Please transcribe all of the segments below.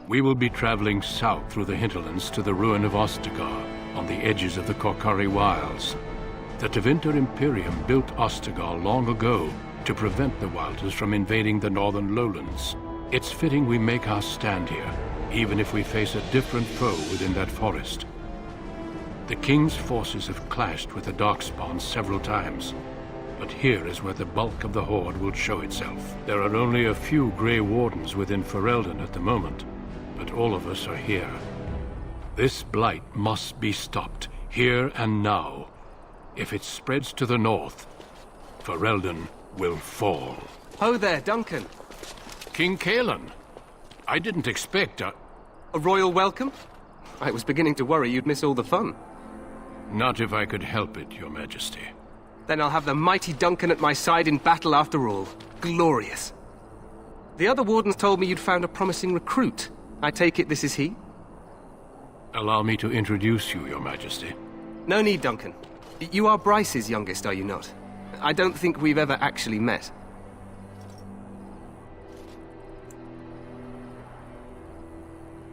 We will be traveling south through the hinterlands to the ruin of Ostegar, on the edges of the Korcari Wilds. The Tevinter Imperium built Ostegar long ago to prevent the Wilders from invading the northern lowlands. It's fitting we make our stand here, even if we face a different foe within that forest. The King's forces have clashed with the Darkspawn several times, but here is where the bulk of the Horde will show itself. There are only a few Grey Wardens within Ferelden at the moment, but all of us are here. This blight must be stopped, here and now. If it spreads to the north, Ferelden will fall. Ho there, Duncan. King Cousland. I didn't expect a royal welcome? I was beginning to worry you'd miss all the fun. Not if I could help it, Your Majesty. Then I'll have the mighty Duncan at my side in battle after all. Glorious. The other wardens told me you'd found a promising recruit. I take it this is he? Allow me to introduce you, Your Majesty. No need, Duncan. You are Bryce's youngest, are you not? I don't think we've ever actually met.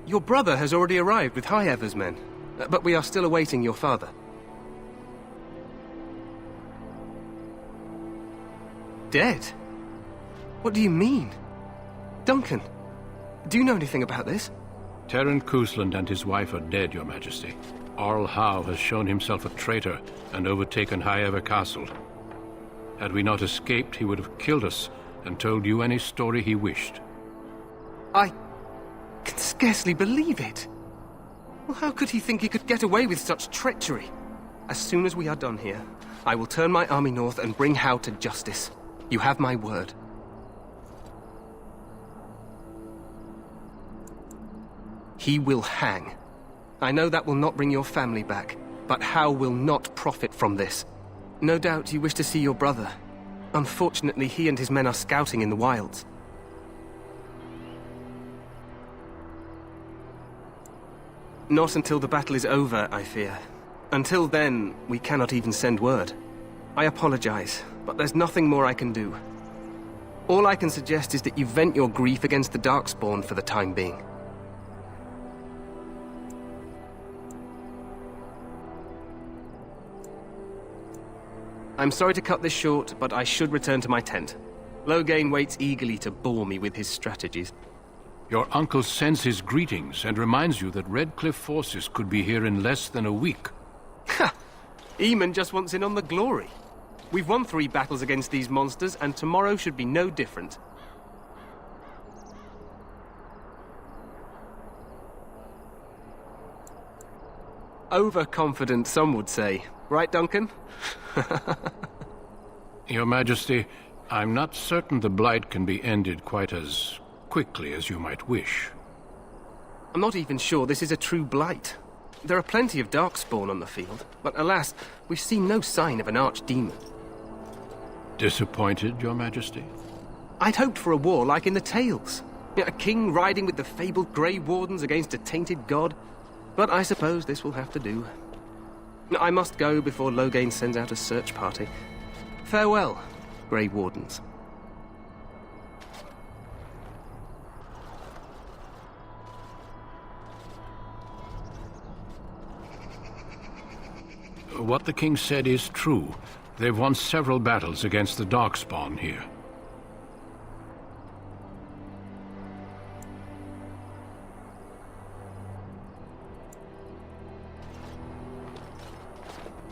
Your brother has already arrived with High Ever's men, but we are still awaiting your father. Dead? What do you mean? Duncan, do you know anything about this? Terran Cousland and his wife are dead, Your Majesty. Arl Howe has shown himself a traitor and overtaken High Ever Castle. Had we not escaped, he would have killed us and told you any story he wished. I can scarcely believe it. Well, how could he think he could get away with such treachery? As soon as we are done here, I will turn my army north and bring Howe to justice. You have my word. He will hang. I know that will not bring your family back, but Howe will not profit from this. No doubt you wish to see your brother. Unfortunately, he and his men are scouting in the wilds. Not until the battle is over, I fear. Until then, we cannot even send word. I apologize, but there's nothing more I can do. All I can suggest is that you vent your grief against the Darkspawn for the time being. I'm sorry to cut this short, but I should return to my tent. Loghain waits eagerly to bore me with his strategies. Your uncle sends his greetings and reminds you that Redcliffe forces could be here in less than a week. Ha! Eamon just wants in on the glory. We've won 3 battles against these monsters, and tomorrow should be no different. Overconfident, some would say. Right, Duncan? Your Majesty, I'm not certain the blight can be ended quite as quickly as you might wish. I'm not even sure this is a true blight. There are plenty of Darkspawn on the field, but alas, we've seen no sign of an archdemon. Disappointed, Your Majesty? I'd hoped for a war like in the tales. A king riding with the fabled Grey Wardens against a tainted god. But I suppose this will have to do. I must go before Loghain sends out a search party. Farewell, Grey Wardens. What the king said is true. They've won several battles against the Darkspawn here.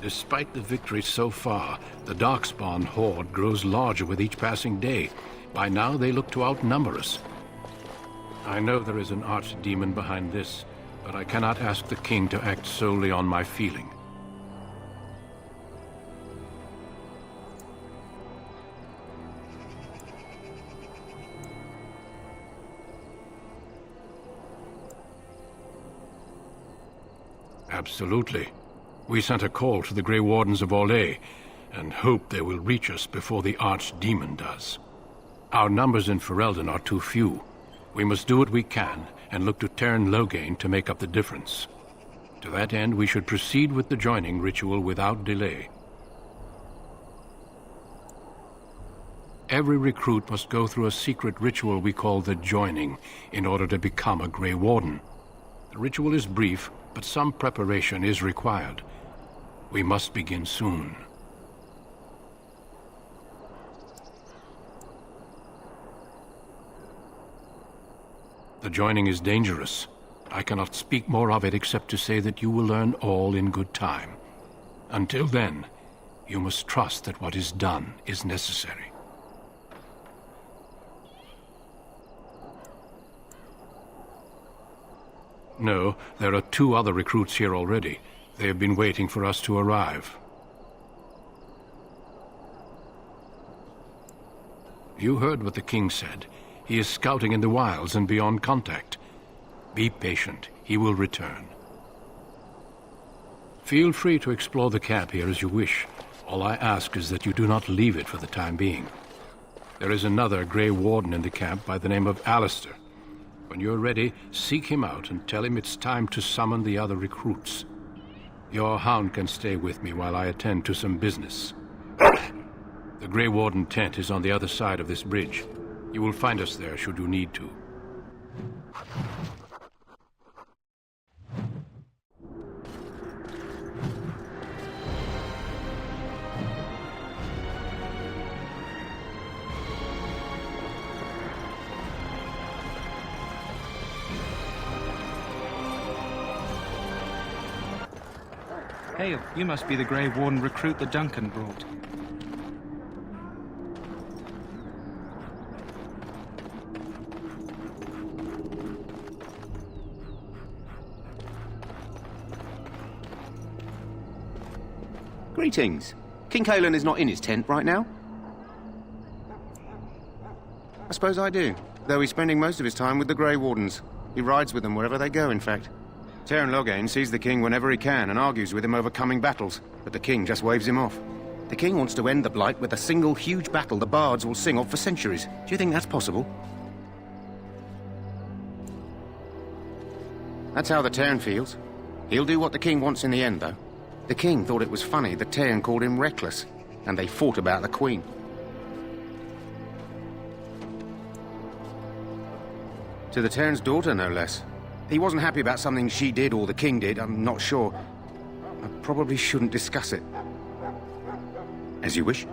Despite the victory so far, the Darkspawn horde grows larger with each passing day. By now, they look to outnumber us. I know there is an archdemon behind this, but I cannot ask the king to act solely on my feeling. Absolutely. We sent a call to the Grey Wardens of Orlais, and hope they will reach us before the Archdemon does. Our numbers in Ferelden are too few. We must do what we can, and look to Terran Loghain to make up the difference. To that end, we should proceed with the joining ritual without delay. Every recruit must go through a secret ritual we call the Joining in order to become a Grey Warden. The ritual is brief, but some preparation is required. We must begin soon. The Joining is dangerous. I cannot speak more of it except to say that you will learn all in good time. Until then, you must trust that what is done is necessary. No, there are 2 other recruits here already. They have been waiting for us to arrive. You heard what the king said. He is scouting in the wilds and beyond contact. Be patient. He will return. Feel free to explore the camp here as you wish. All I ask is that you do not leave it for the time being. There is another Grey Warden in the camp by the name of Alistair. When you're ready, seek him out and tell him it's time to summon the other recruits. Your hound can stay with me while I attend to some business. The Grey Warden tent is on the other side of this bridge. You will find us there should you need to. Hail, you must be the Grey Warden recruit that Duncan brought. Greetings. King Cousland is not in his tent right now? I suppose I do, though he's spending most of his time with the Grey Wardens. He rides with them wherever they go, in fact. Teyrn Loghain sees the king whenever he can and argues with him over coming battles, but the king just waves him off. The king wants to end the Blight with a single huge battle the bards will sing of for centuries. Do you think that's possible? That's how the Teyrn feels. He'll do what the king wants in the end, though. The king thought it was funny that Teyrn called him reckless, and they fought about the queen. To the Teyrn's daughter, no less. He wasn't happy about something she did or the king did, I'm not sure. I probably shouldn't discuss it. As you wish.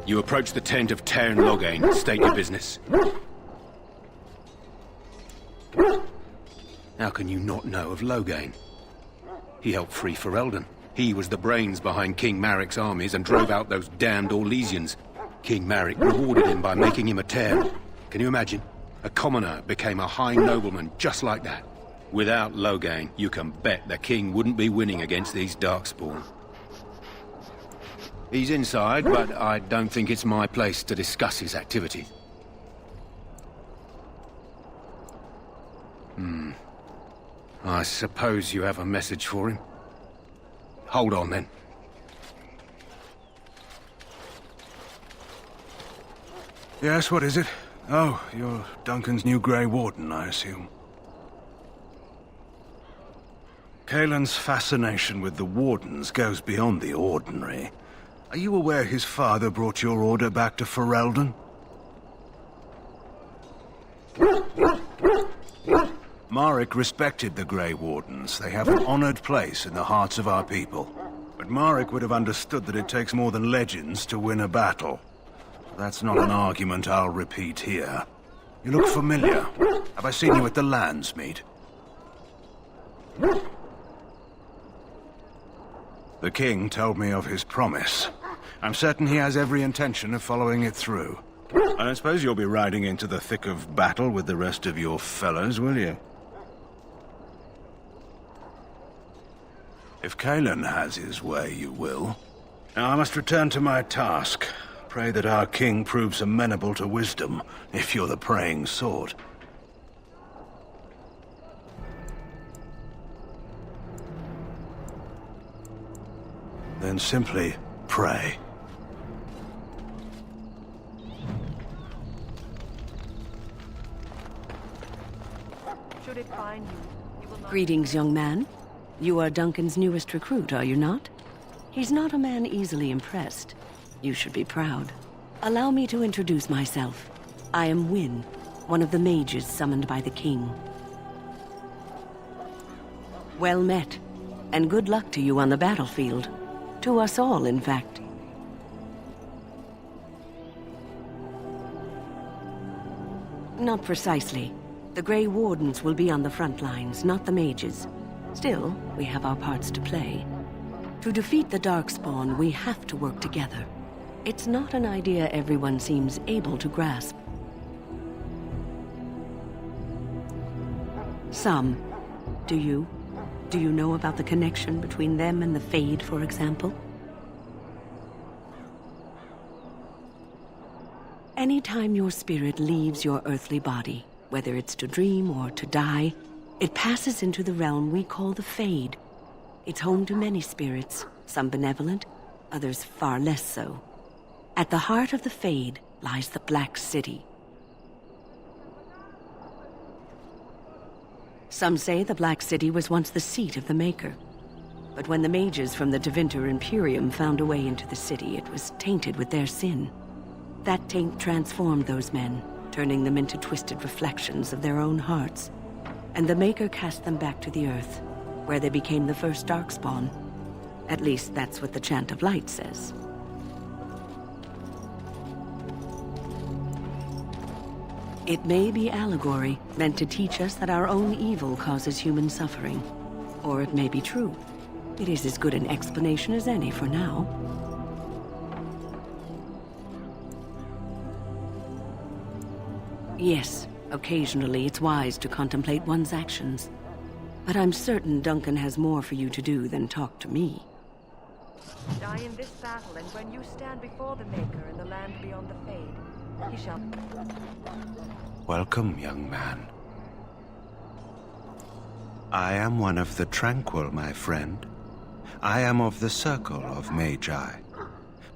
You approach the tent of Teyrn Loghain. State your business. How can you not know of Loghain? He helped free Ferelden. He was the brains behind King Maric's armies and drove out those damned Orlesians. King Maric rewarded him by making him a Teyrn. Can you imagine? A commoner became a high nobleman just like that. Without Loghain, you can bet the king wouldn't be winning against these Darkspawn. He's inside, but I don't think it's my place to discuss his activities. I suppose you have a message for him. Hold on, then. Yes, what is it? Oh, you're Duncan's new Grey Warden, I assume. Cailan's fascination with the Wardens goes beyond the ordinary. Are you aware his father brought your order back to Ferelden? Maric respected the Grey Wardens. They have an honored place in the hearts of our people. But Maric would have understood that it takes more than legends to win a battle. That's not an argument I'll repeat here. You look familiar. Have I seen you at the Landsmeet? The king told me of his promise. I'm certain he has every intention of following it through. I don't suppose you'll be riding into the thick of battle with the rest of your fellows, will you? If Cousland has his way, you will. Now I must return to my task. Pray that our king proves amenable to wisdom, if you're the praying sort. Then simply pray. Should it find you, you will not... Greetings, young man. You are Duncan's newest recruit, are you not? He's not a man easily impressed. You should be proud. Allow me to introduce myself. I am Wynne, one of the mages summoned by the king. Well met, and good luck to you on the battlefield. To us all, in fact. Not precisely. The Grey Wardens will be on the front lines, not the mages. Still, we have our parts to play. To defeat the Darkspawn, we have to work together. It's not an idea everyone seems able to grasp. Some. Do you? Do you know about the connection between them and the Fade, for example? Anytime your spirit leaves your earthly body, whether it's to dream or to die, it passes into the realm we call the Fade. It's home to many spirits, some benevolent, others far less so. At the heart of the Fade lies the Black City. Some say the Black City was once the seat of the Maker. But when the mages from the Tevinter Imperium found a way into the city, it was tainted with their sin. That taint transformed those men, turning them into twisted reflections of their own hearts. And the Maker cast them back to the Earth, where they became the first Darkspawn. At least that's what the Chant of Light says. It may be allegory, meant to teach us that our own evil causes human suffering. Or it may be true. It is as good an explanation as any for now. Yes, occasionally it's wise to contemplate one's actions. But I'm certain Duncan has more for you to do than talk to me. Die in this battle, and when you stand before the Maker in the land beyond the Fade, he shall... Welcome, young man. I am one of the Tranquil, my friend. I am of the Circle of Magi.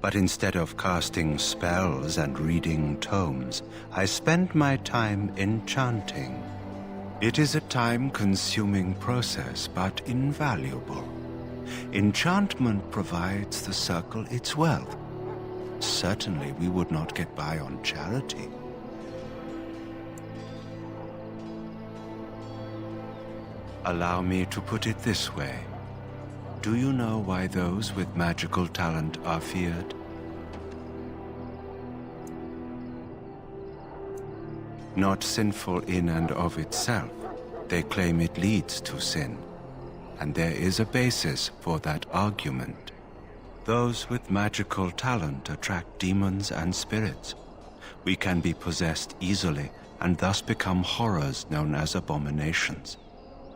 But instead of casting spells and reading tomes, I spend my time enchanting. It is a time-consuming process, but invaluable. Enchantment provides the Circle its wealth. Certainly we would not get by on charity. Allow me to put it this way. Do you know why those with magical talent are feared? Not sinful in and of itself, they claim it leads to sin. And there is a basis for that argument. Those with magical talent attract demons and spirits. We can be possessed easily and thus become horrors known as abominations.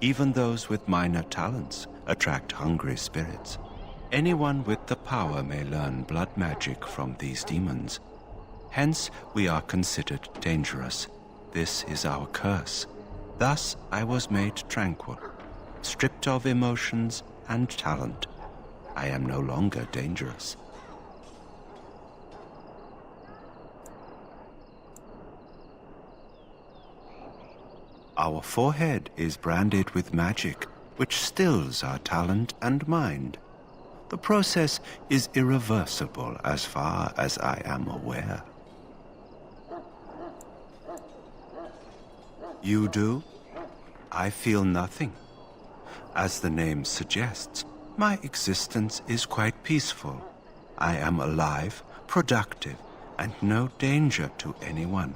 Even those with minor talents attract hungry spirits. Anyone with the power may learn blood magic from these demons. Hence, we are considered dangerous. This is our curse. Thus, I was made tranquil, stripped of emotions and talent. I am no longer dangerous. Our forehead is branded with magic, which stills our talent and mind. The process is irreversible as far as I am aware. You do? I feel nothing. As the name suggests, my existence is quite peaceful. I am alive, productive, and no danger to anyone.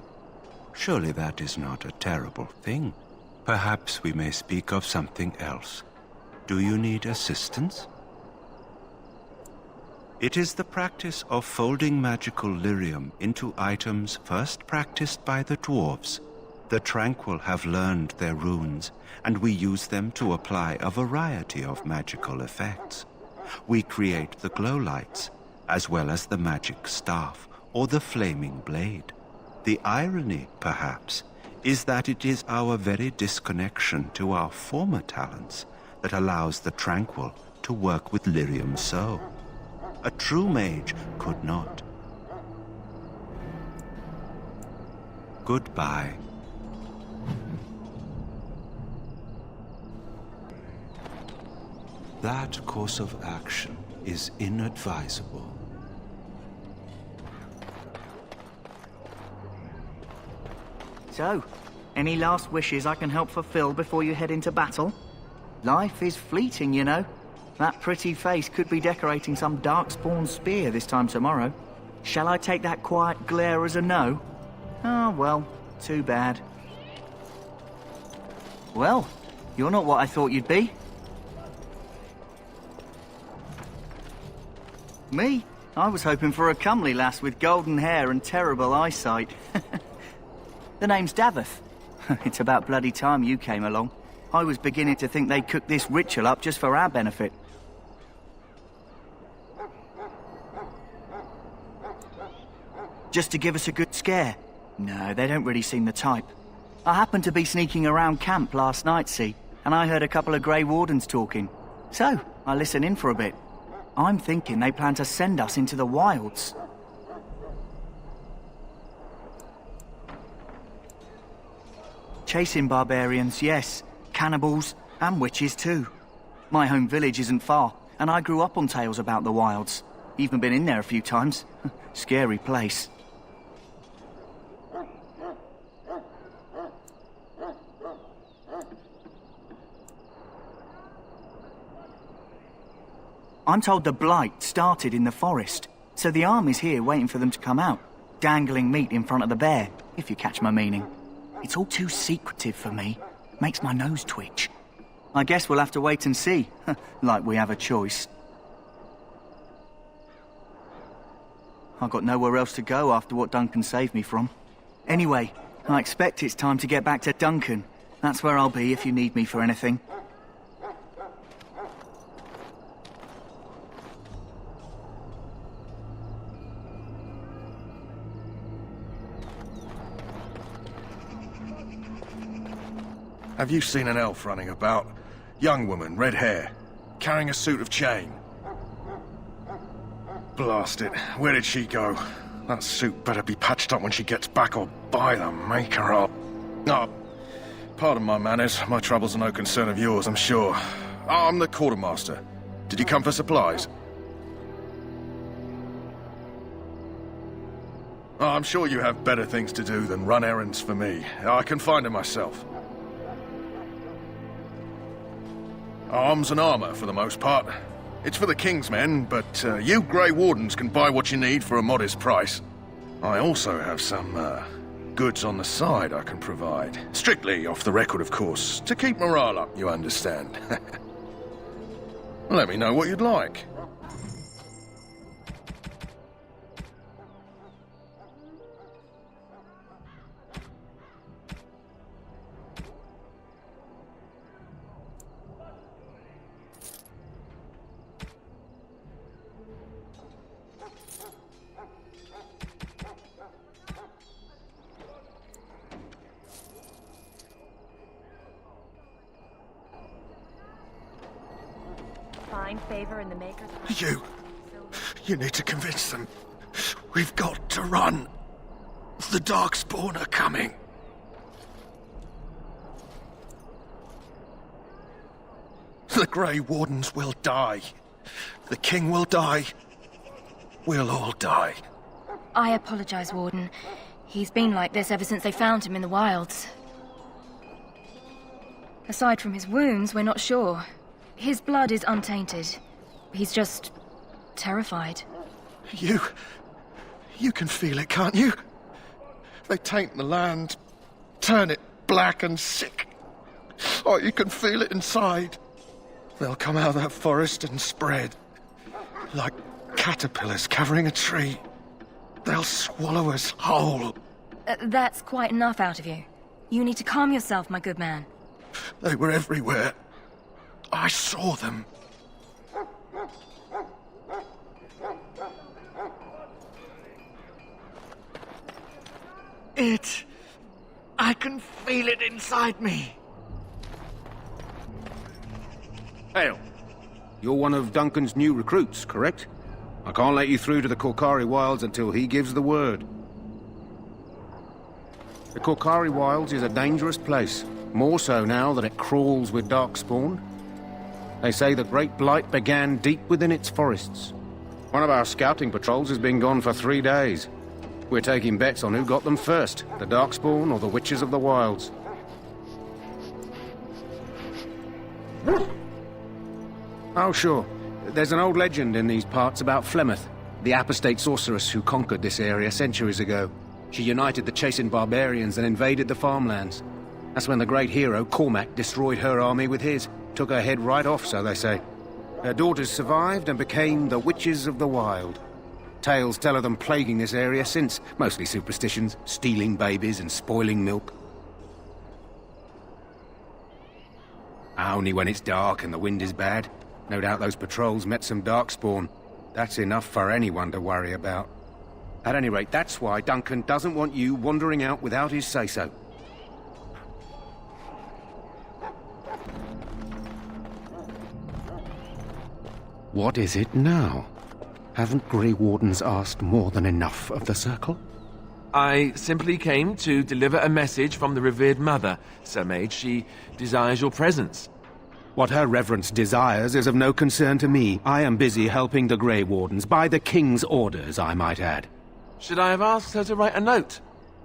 Surely that is not a terrible thing. Perhaps we may speak of something else. Do you need assistance? It is the practice of folding magical lyrium into items first practiced by the dwarves. The Tranquil have learned their runes, and we use them to apply a variety of magical effects. We create the glow lights, as well as the magic staff or the flaming blade. The irony, perhaps, is that it is our very disconnection to our former talents that allows the Tranquil to work with lyrium so. A true mage could not. Goodbye. That course of action is inadvisable. So, any last wishes I can help fulfill before you head into battle? Life is fleeting, you know. That pretty face could be decorating some darkspawn spear this time tomorrow. Shall I take that quiet glare as a no? Oh, well, too bad. Well, you're not what I thought you'd be. Me? I was hoping for a comely lass with golden hair and terrible eyesight. The name's Davith. It's about bloody time you came along. I was beginning to think they cooked this ritual up just for our benefit. Just to give us a good scare? No, they don't really seem the type. I happened to be sneaking around camp last night, see, and I heard a couple of Grey Wardens talking. So, I listened in for a bit. I'm thinking they plan to send us into the wilds. Chasing barbarians, yes. Cannibals, and witches too. My home village isn't far, and I grew up on tales about the wilds. Even been in there a few times. Scary place. I'm told the Blight started in the forest, so the army's here waiting for them to come out, dangling meat in front of the bear, if you catch my meaning. It's all too secretive for me. Makes my nose twitch. I guess we'll have to wait and see, like we have a choice. I've got nowhere else to go after what Duncan saved me from. Anyway, I expect it's time to get back to Duncan. That's where I'll be if you need me for anything. Have you seen an elf running about? Young woman, red hair, carrying a suit of chain. Blast it, where did she go? That suit better be patched up when she gets back, or by the maker up. Oh, pardon my manners. My troubles are no concern of yours, I'm sure. Oh, I'm the quartermaster. Did you come for supplies? Oh, I'm sure you have better things to do than run errands for me. I can find them myself. Arms and armor, for the most part. It's for the King's men, but you Grey Wardens can buy what you need for a modest price. I also have some, goods on the side I can provide. Strictly off the record, of course, to keep morale up, you understand. Let me know what you'd like. Find favor in the Maker's You need to convince them. We've got to run. The Darkspawn are coming. The Grey Wardens will die. The King will die. We'll all die. I apologize, Warden. He's been like this ever since they found him in the wilds. Aside from his wounds, we're not sure. His blood is untainted. He's just terrified. You can feel it, can't you? They taint the land, turn it black and sick. Oh, you can feel it inside. They'll come out of that forest and spread. Like caterpillars covering a tree. They'll swallow us whole. That's quite enough out of you. You need to calm yourself, my good man. They were everywhere. I saw them. I can feel it inside me. Hail. You're one of Duncan's new recruits, correct? I can't let you through to the Korcari Wilds until he gives the word. The Korcari Wilds is a dangerous place. More so now that it crawls with darkspawn. They say the Great Blight began deep within its forests. One of our scouting patrols has been gone for 3 days. We're taking bets on who got them first, the Darkspawn or the Witches of the Wilds. Oh, sure. There's an old legend in these parts about Flemeth, the apostate sorceress who conquered this area centuries ago. She united the chasing barbarians and invaded the farmlands. That's when the great hero, Cormac, destroyed her army with his. Took her head right off, so they say. Her daughters survived and became the Witches of the Wild. Tales tell of them plaguing this area since, mostly superstitions, stealing babies and spoiling milk. Only when it's dark and the wind is bad. No doubt those patrols met some Darkspawn. That's enough for anyone to worry about. At any rate, that's why Duncan doesn't want you wandering out without his say-so. What is it now? Haven't Grey Wardens asked more than enough of the Circle? I simply came to deliver a message from the revered mother, Sir Mage. She desires your presence. What her reverence desires is of no concern to me. I am busy helping the Grey Wardens, by the King's orders, I might add. Should I have asked her to write a note?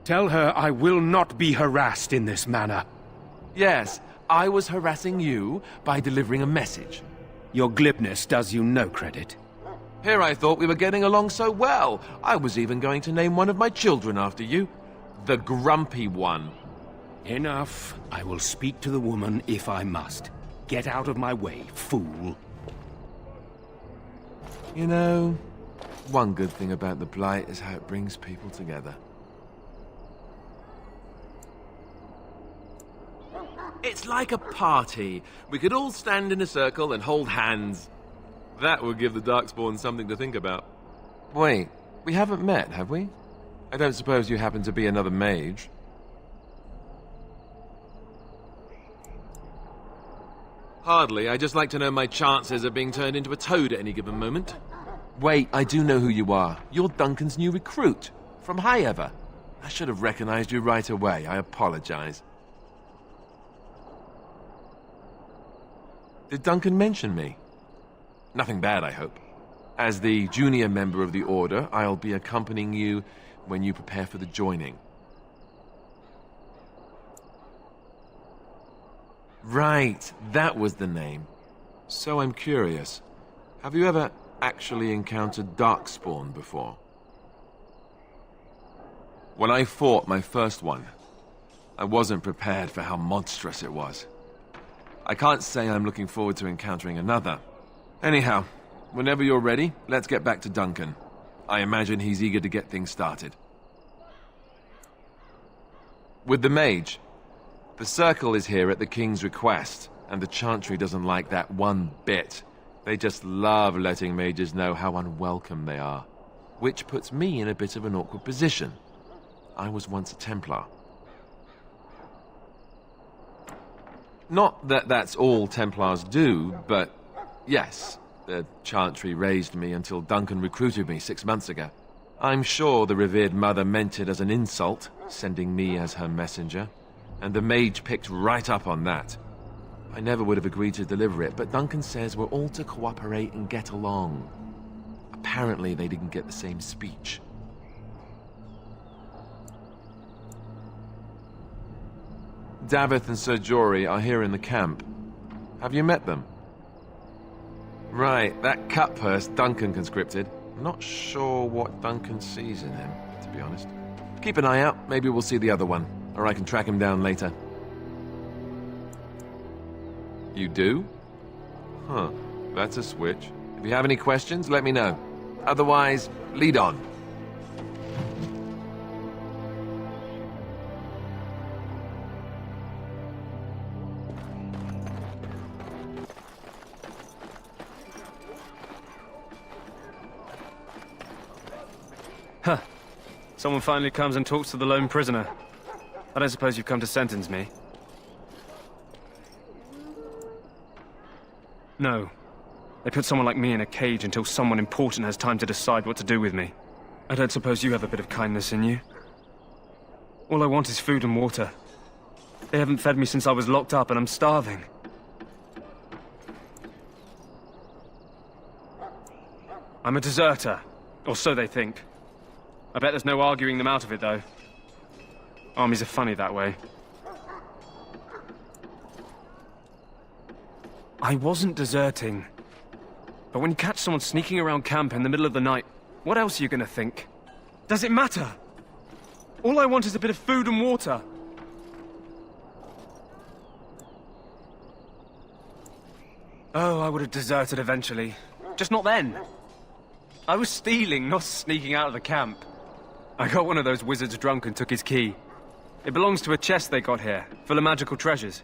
Tell her I will not be harassed in this manner. Yes, I was harassing you by delivering a message. Your glibness does you no credit. Here I thought we were getting along so well. I was even going to name one of my children after you. The Grumpy One. Enough. I will speak to the woman if I must. Get out of my way, fool. You know, one good thing about the Blight is how it brings people together. It's like a party. We could all stand in a circle and hold hands. That would give the Darkspawn something to think about. Wait, we haven't met, have we? I don't suppose you happen to be another mage? Hardly. I just like to know my chances of being turned into a toad at any given moment. Wait, I do know who you are. You're Duncan's new recruit. From Highever. I should have recognized you right away. I apologize. Did Duncan mention me? Nothing bad, I hope. As the junior member of the Order, I'll be accompanying you when you prepare for the joining. Right, that was the name. So I'm curious. Have you ever actually encountered Darkspawn before? When I fought my first one, I wasn't prepared for how monstrous it was. I can't say I'm looking forward to encountering another. Anyhow, whenever you're ready, let's get back to Duncan. I imagine he's eager to get things started. With the mage, the Circle is here at the King's request, and the Chantry doesn't like that one bit. They just love letting mages know how unwelcome they are, which puts me in a bit of an awkward position. I was once a Templar. Not that that's all Templars do, but yes, the Chantry raised me until Duncan recruited me 6 months ago. I'm sure the revered mother meant it as an insult, sending me as her messenger, and the mage picked right up on that. I never would have agreed to deliver it, but Duncan says we're all to cooperate and get along. Apparently they didn't get the same speech. Davith and Sir Jory are here in the camp. Have you met them? Right, that cutpurse Duncan conscripted. Not sure what Duncan sees in him, to be honest. Keep an eye out, maybe we'll see the other one, or I can track him down later. You do? Huh, that's a switch. If you have any questions, let me know. Otherwise, lead on. Huh. Someone finally comes and talks to the lone prisoner. I don't suppose you've come to sentence me? No. They put someone like me in a cage until someone important has time to decide what to do with me. I don't suppose you have a bit of kindness in you? All I want is food and water. They haven't fed me since I was locked up and I'm starving. I'm a deserter. Or so they think. I bet there's no arguing them out of it, though. Armies are funny that way. I wasn't deserting. But when you catch someone sneaking around camp in the middle of the night, what else are you gonna think? Does it matter? All I want is a bit of food and water. Oh, I would have deserted eventually. Just not then. I was stealing, not sneaking out of the camp. I got one of those wizards drunk and took his key. It belongs to a chest they got here, full of magical treasures.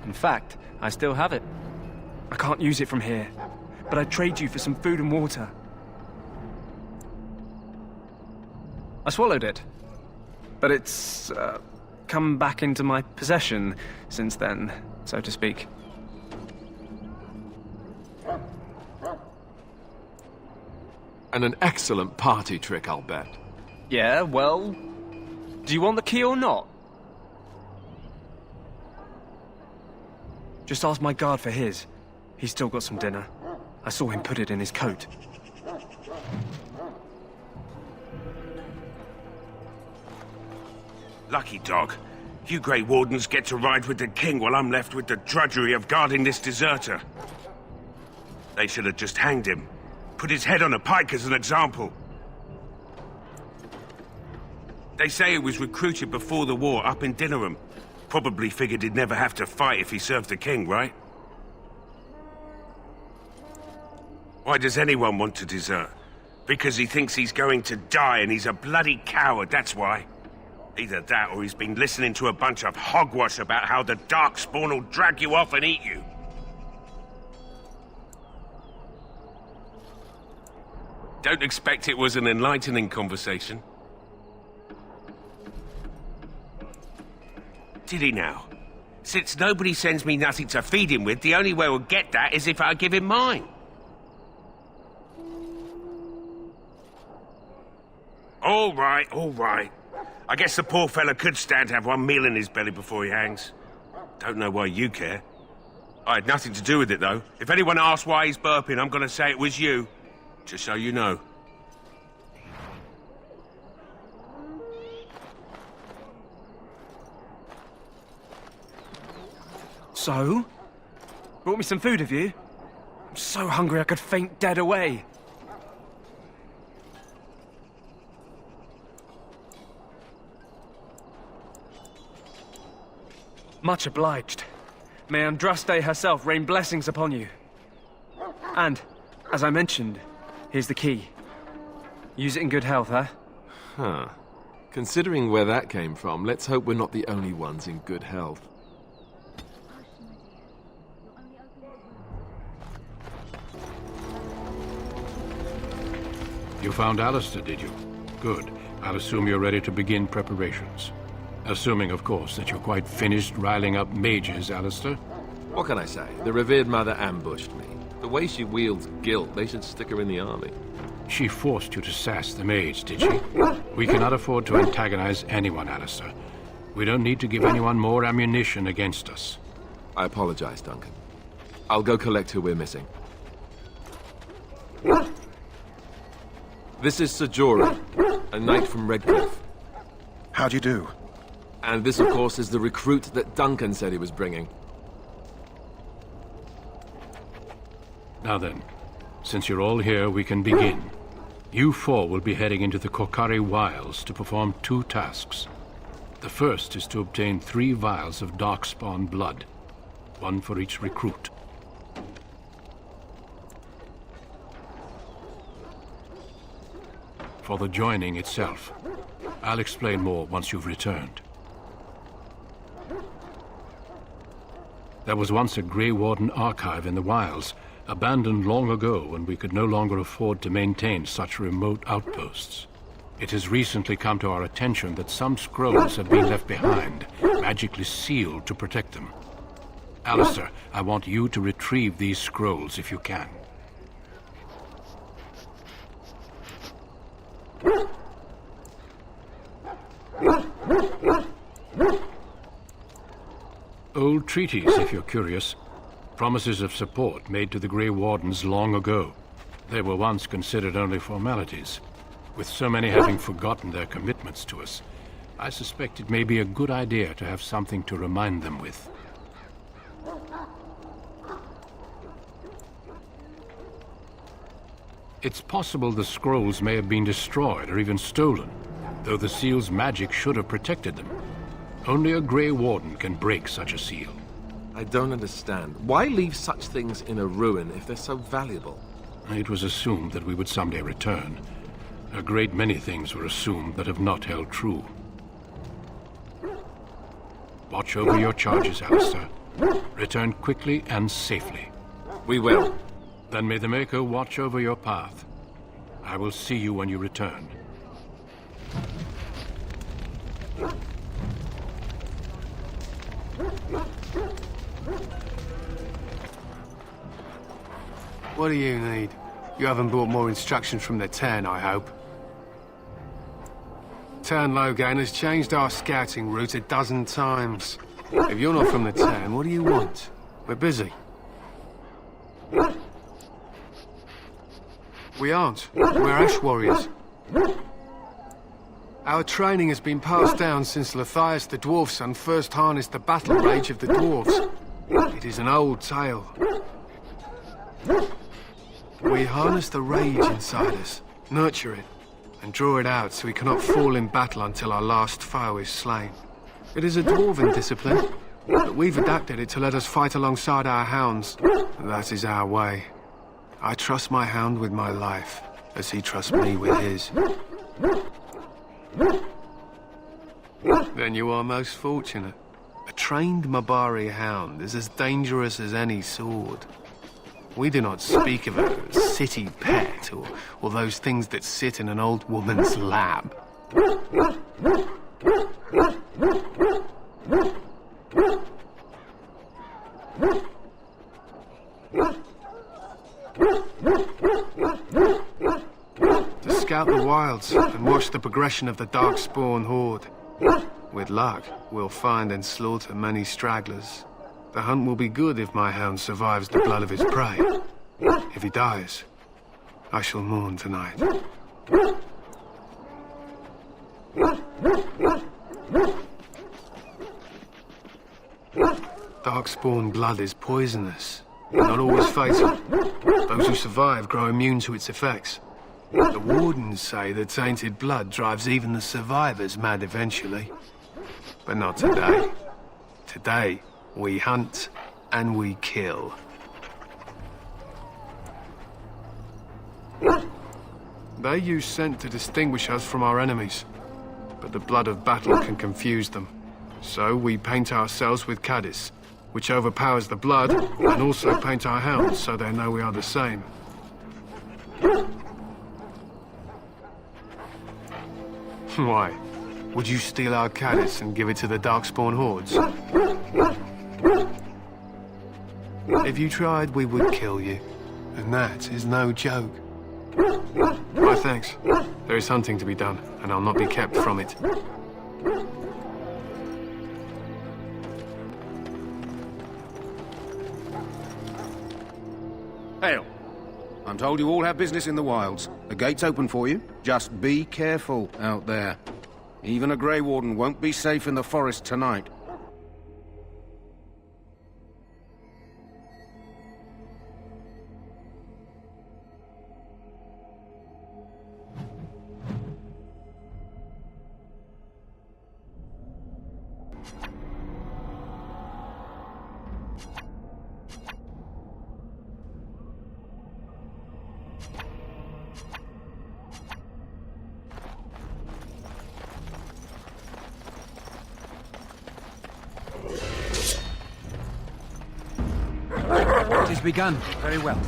In fact, I still have it. I can't use it from here, but I'd trade you for some food and water. I swallowed it, but it's come back into my possession since then, so to speak. And an excellent party trick, I'll bet. Yeah, well, do you want the key or not? Just ask my guard for his. He's still got some dinner. I saw him put it in his coat. Lucky dog. You Grey Wardens get to ride with the king while I'm left with the drudgery of guarding this deserter. They should have just hanged him. Put his head on a pike as an example. They say he was recruited before the war up in Dinnerham. Probably figured he'd never have to fight if he served the king, right? Why does anyone want to desert? Because he thinks he's going to die and he's a bloody coward, that's why. Either that or he's been listening to a bunch of hogwash about how the Darkspawn will drag you off and eat you. Don't expect it was an enlightening conversation. Did he now? Since nobody sends me nothing to feed him with, the only way we'll get that is if I give him mine. All right, all right. I guess the poor fella could stand to have one meal in his belly before he hangs. Don't know why you care. I had nothing to do with it, though. If anyone asks why he's burping, I'm gonna say it was you. Just so you know. So? Brought me some food, have you? I'm so hungry I could faint dead away. Much obliged. May Andraste herself rain blessings upon you. And, as I mentioned, here's the key. Use it in good health, huh? Huh. Considering where that came from, let's hope we're not the only ones in good health. You found Alistair, did you? Good. I'll assume you're ready to begin preparations. Assuming, of course, that you're quite finished riling up mages, Alistair. What can I say? The revered mother ambushed me. The way she wields guilt, they should stick her in the army. She forced you to sass the mage, did she? We cannot afford to antagonize anyone, Alistair. We don't need to give anyone more ammunition against us. I apologize, Duncan. I'll go collect who we're missing. This is Sir Jorah, a knight from Redcliffe. How'd you do? And this, of course, is the recruit that Duncan said he was bringing. Now then, since you're all here, we can begin. You four will be heading into the Korcari Wilds to perform 2 tasks. The first is to obtain 3 vials of Darkspawn blood, 1 for each recruit. For the joining itself, I'll explain more once you've returned. There was once a Grey Warden archive in the wilds, abandoned long ago when we could no longer afford to maintain such remote outposts. It has recently come to our attention that some scrolls have been left behind, magically sealed to protect them. Alistair, I want you to retrieve these scrolls if you can. Old treaties, if you're curious. Promises of support made to the Grey Wardens long ago. They were once considered only formalities. With so many having forgotten their commitments to us, I suspect it may be a good idea to have something to remind them with. It's possible the scrolls may have been destroyed or even stolen, though the seal's magic should have protected them. Only a Grey Warden can break such a seal. I don't understand. Why leave such things in a ruin if they're so valuable? It was assumed that we would someday return. A great many things were assumed that have not held true. Watch over your charges, Alistair. Return quickly and safely. We will. Then may the Maker watch over your path. I will see you when you return. What do you need? You haven't brought more instructions from the Turn, I hope. Turn Logan has changed our scouting route a dozen times. If you're not from the Turn, what do you want? We're busy. We aren't. We're Ash Warriors. Our training has been passed down since Lathias the Dwarf's son first harnessed the battle rage of the dwarves. It is an old tale. We harness the rage inside us, nurture it, and draw it out so we cannot fall in battle until our last foe is slain. It is a dwarven discipline, but we've adapted it to let us fight alongside our hounds. That is our way. I trust my hound with my life, as he trusts me with his. Then you are most fortunate. A trained Mabari hound is as dangerous as any sword. We do not speak of a city pet, or those things that sit in an old woman's lap. To scout the wilds and watch the progression of the Darkspawn horde. With luck, we'll find and slaughter many stragglers. The hunt will be good if my hound survives the blood of his prey. If he dies, I shall mourn tonight. Darkspawn blood is poisonous, but not always fatal. Those who survive grow immune to its effects. The Wardens say that tainted blood drives even the survivors mad eventually. But not today. Today, we hunt and we kill. They use scent to distinguish us from our enemies, but the blood of battle can confuse them. So we paint ourselves with Caddis, which overpowers the blood, and also paint our hounds so they know we are the same. Why? Would you steal our Caddis and give it to the Darkspawn hordes? If you tried, we would kill you. And that is no joke. My thanks. There is hunting to be done, and I'll not be kept from it. Hail. I'm told you all have business in the wilds. The gate's open for you. Just be careful out there. Even a Grey Warden won't be safe in the forest tonight. It has begun. Very well.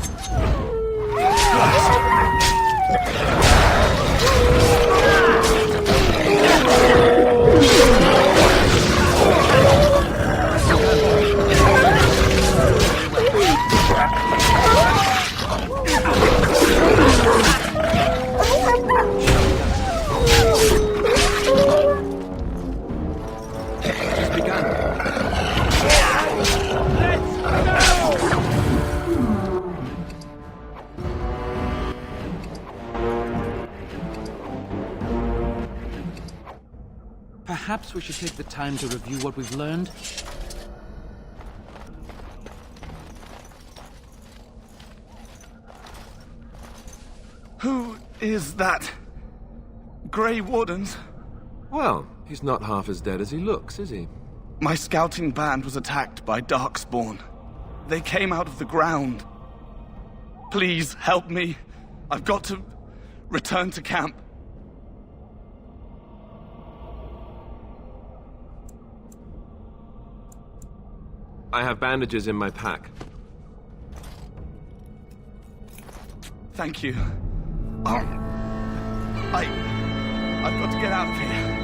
Perhaps we should take the time to review what we've learned. Who is that? Grey Wardens? Well, he's not half as dead as he looks, is he? My scouting band was attacked by Darkspawn. They came out of the ground. Please, help me. I've got to return to camp. I have bandages in my pack. Thank you. I've got to get out of here.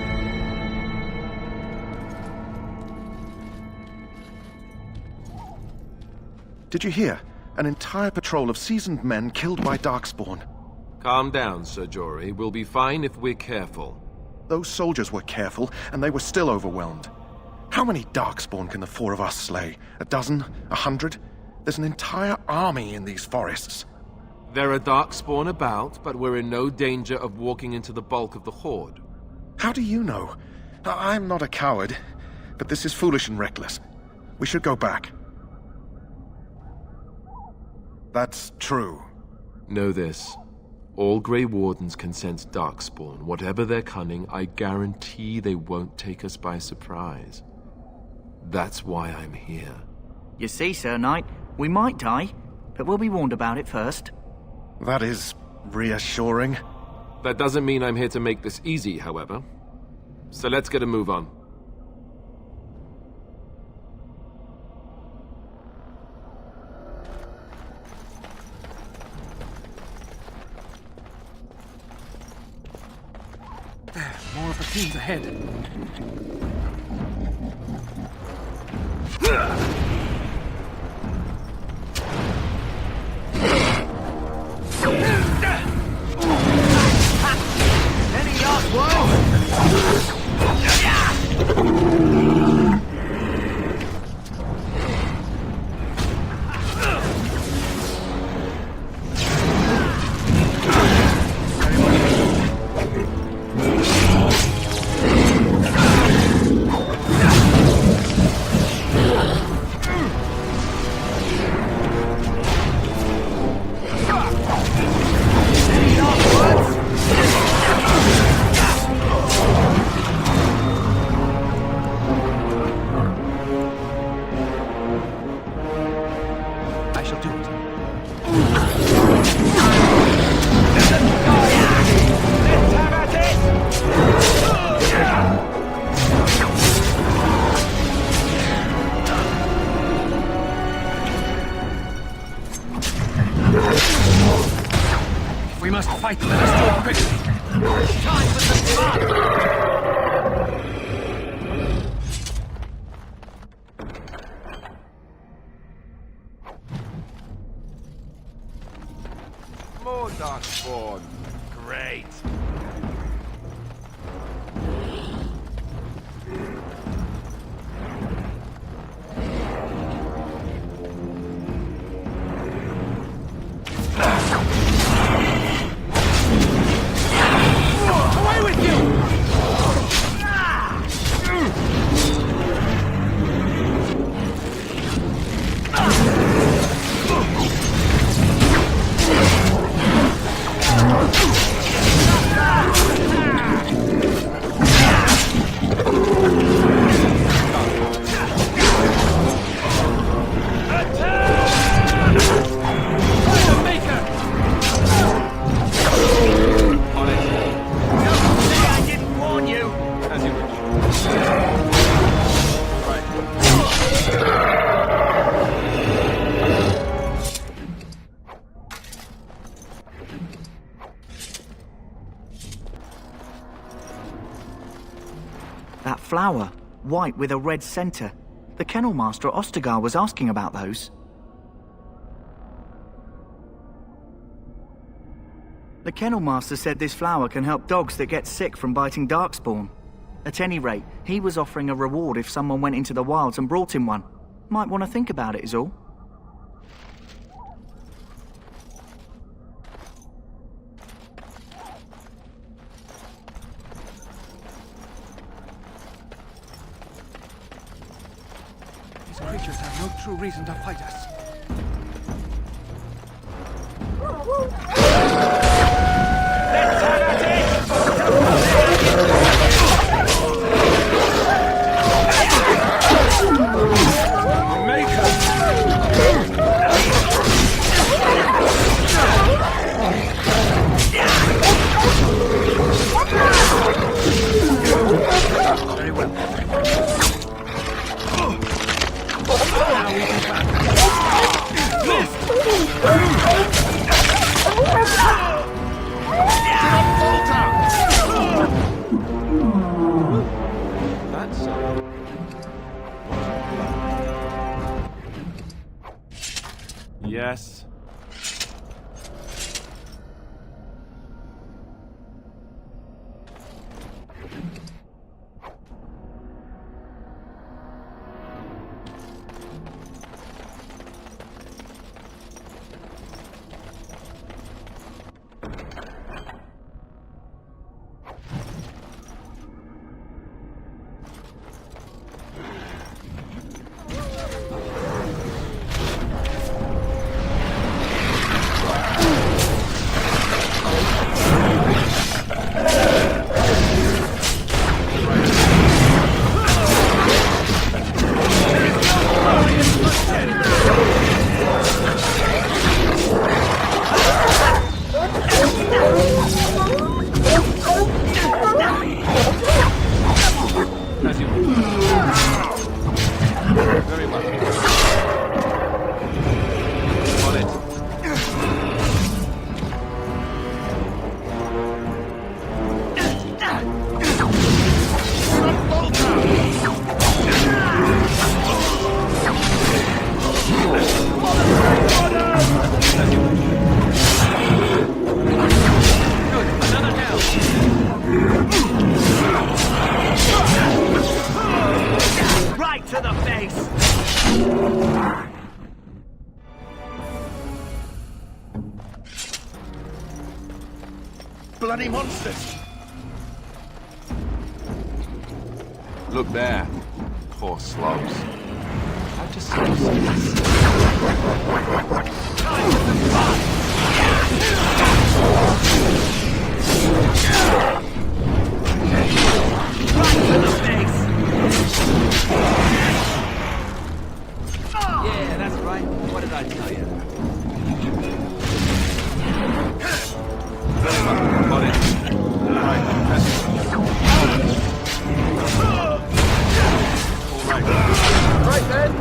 Did you hear? An entire patrol of seasoned men killed by Darkspawn. Calm down, Sir Jory. We'll be fine if we're careful. Those soldiers were careful, and they were still overwhelmed. How many Darkspawn can the four of us slay? A dozen? 100? There's an entire army in these forests. There are Darkspawn about, but we're in no danger of walking into the bulk of the Horde. How do you know? I'm not a coward, but this is foolish and reckless. We should go back. That's true. Know this. All Grey Wardens can sense Darkspawn. Whatever their cunning, I guarantee they won't take us by surprise. That's why I'm here. You see, Sir Knight, we might die, but we'll be warned about it first. That is reassuring. That doesn't mean I'm here to make this easy, however. So let's get a move on. There, more of the teams ahead. Any last word? We must fight them. Let us do it quickly. Time for some fun! More Darkspawn. Great. Away with you! That flower, white with a red center. The kennel master at Ostegar was asking about those. The kennel master said this flower can help dogs that get sick from biting Darkspawn. At any rate, he was offering a reward if someone went into the wilds and brought him one. Might want to think about it is all. creatures have no true reason to fight us. Let's have at Very well. Yes. Bloody monsters! Look there. Poor slobs. How to slow Yeah, that's right. What did I tell you? Got it. Right then.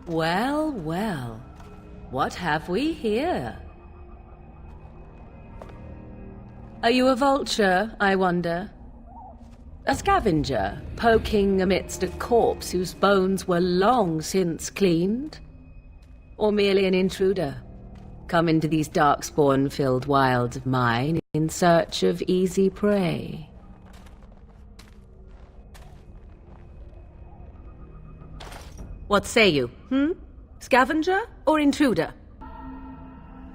Well, well. What have we here? Are you a vulture, I wonder? A scavenger, poking amidst a corpse whose bones were long since cleaned? Or merely an intruder, come into these darkspawn-filled wilds of mine in search of easy prey? What say you, Scavenger or intruder?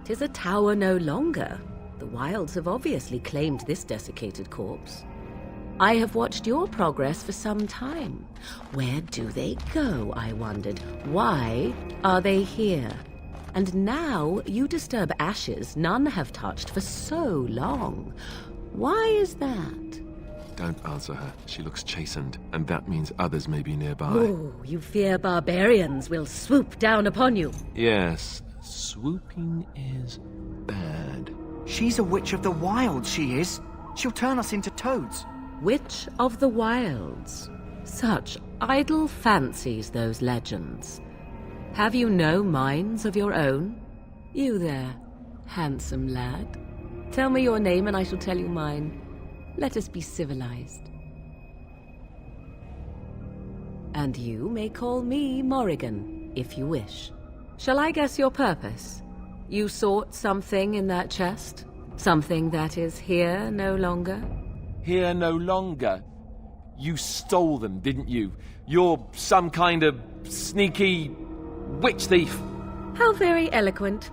'Tis a tower no longer. The wilds have obviously claimed this desiccated corpse. I have watched your progress for some time. Where do they go, I wondered? Why are they here? And now you disturb ashes none have touched for so long. Why is that? Don't answer her. She looks chastened, and that means others may be nearby. Oh, you fear barbarians will swoop down upon you. Yes, swooping is bad. She's a witch of the wilds, she is. She'll turn us into toads. Witch of the wilds. Such idle fancies, those legends. Have you no minds of your own? You there, handsome lad. Tell me your name and I shall tell you mine. Let us be civilized. And you may call me Morrigan, if you wish. Shall I guess your purpose? You sought something in that chest? Something that is here no longer? Here no longer? You stole them, didn't you? You're some kind of sneaky witch thief. How very eloquent.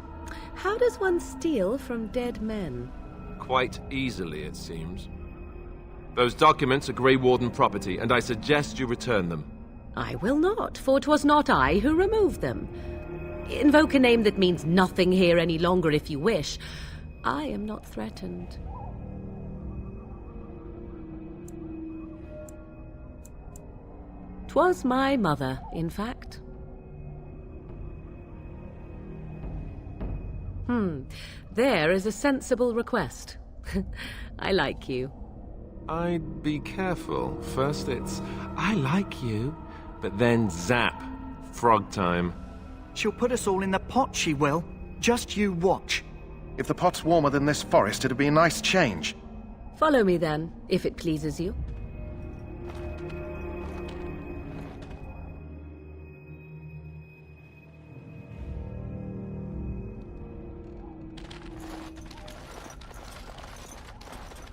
How does one steal from dead men? Quite easily, it seems. Those documents are Grey Warden property, and I suggest you return them. I will not, for 'twas not I who removed them. Invoke a name that means nothing here any longer if you wish. I am not threatened. 'Twas my mother, in fact. There is a sensible request. I like you. I'd be careful. First it's, I like you, but then zap. Frog time. She'll put us all in the pot, she will. Just you watch. If the pot's warmer than this forest, it'd be a nice change. Follow me then, if it pleases you.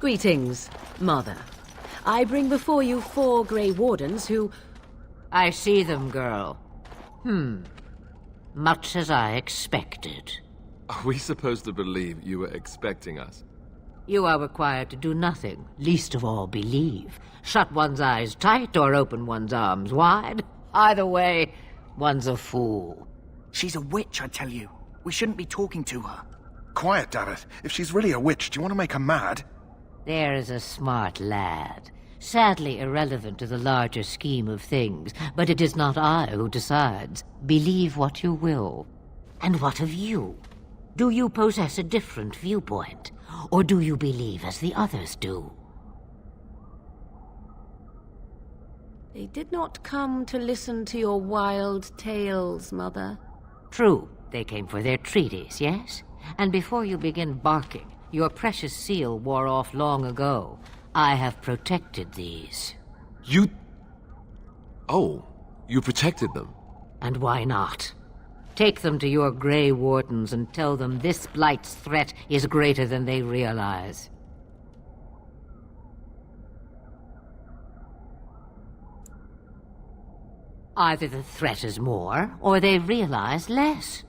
Greetings, Mother. I bring before you 4 Grey Wardens who... I see them, girl. Much as I expected. Are we supposed to believe you were expecting us? You are required to do nothing, least of all believe. Shut one's eyes tight or open one's arms wide. Either way, one's a fool. She's a witch, I tell you. We shouldn't be talking to her. Quiet, Davith. If she's really a witch, do you want to make her mad? There is a smart lad. Sadly irrelevant to the larger scheme of things, but it is not I who decides. Believe what you will. And what of you? Do you possess a different viewpoint? Or do you believe as the others do? They did not come to listen to your wild tales, Mother. True. They came for their treaties, yes? And before you begin barking, your precious seal wore off long ago. I have protected these. You... Oh, you protected them? And why not? Take them to your Grey Wardens and tell them this blight's threat is greater than they realize. Either the threat is more, or they realize less.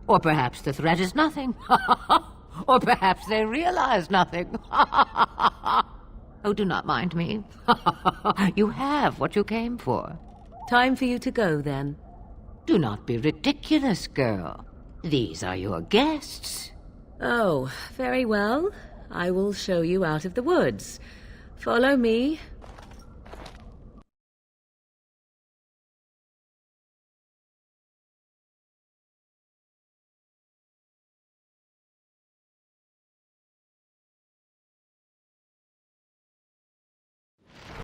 Or perhaps the threat is nothing. Or perhaps they realize nothing. Oh, do not mind me. You have what you came for. Time for you to go, then. Do not be ridiculous, girl. These are your guests. Oh, very well. I will show you out of the woods. Follow me,